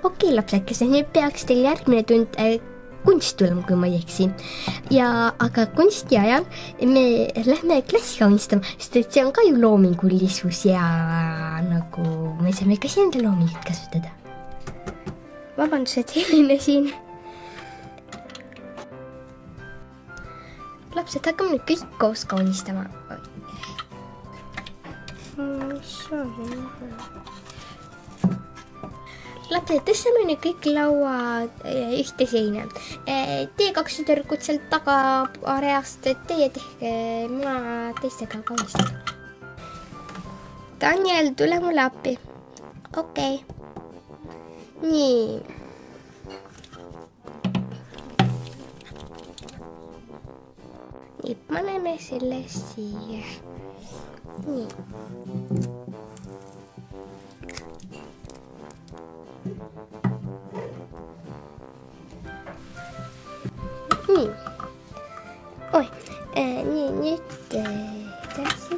Okei, lapsekesed, nüüd peaks teil järgmine tund kunst tulema, kui ma ei eksi. Aga kunsti ajal me lähme klassi kaunistama, sest et see on ka ju loomingulisus ja nagu me saame ka enda loomingut kasutada. Vabandused, Helene siin. Lapsed, hakkame nüüd kõik koos kaunistama. Lapsed, tõstame nüüd kõik laua ühte seina. Teie 2 tüdrukut sealt taga reast, teie tehke, ma teistega kaunistan. Daniel, tule mulle appi. Okei. Nii. Nii, paneme selle siia. Nii. Nii. Oi, nii, nüüd edasi.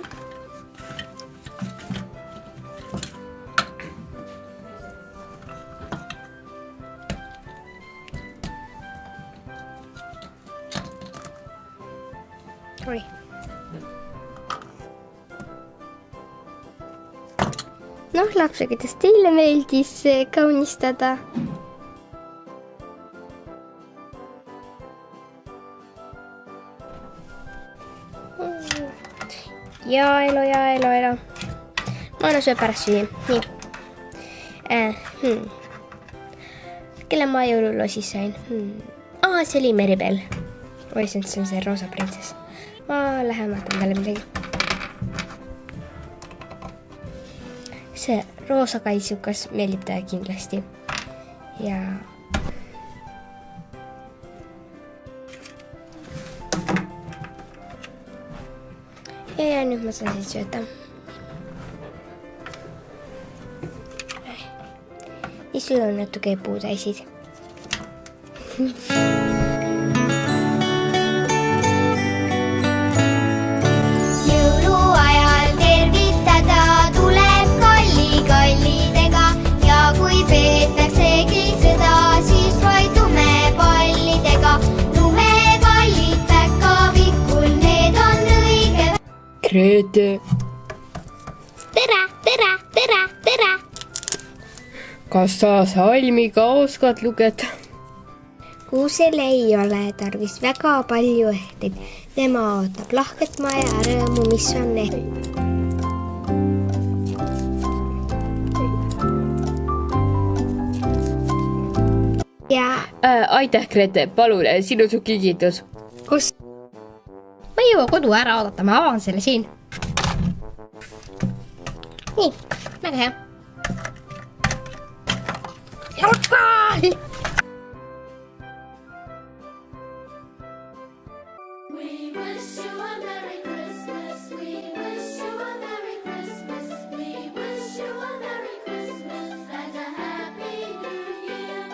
Oi. Noh, lapse, kuidas teile meeldis kaunistada? Ja elo. Ma annan söö pärast süüa. Nii. Kelle ma jõululoo siis sain? See oli Meribel. Oi, see on see roosa printsess. Ma lähen vaatan talle midagi. See roosa kaitsukas meeldib ta kindlasti. Ja nüüd ma saan siit sööta. Ja sul on natuke puutäisid. Jõuluajal tervitada tuleb kallidega ja kui peetaksegi sõda, siis vaid lumepallidega. Lumepallid päkavikul, need on õige. Grete. Tere! Kas sa salmi ka oskad lugeda? Kuusel ei ole tarvis väga palju ehteid. Tema ootab lahket maja rõõmu, mis on eht. Ja Aitäh, Grete, palun, sinu su kingitus. kus? Ma ei jõua kodu ära oodata, ma avan selle siin. Nii, väga hea. Jalkaal! We wish you a Merry Christmas.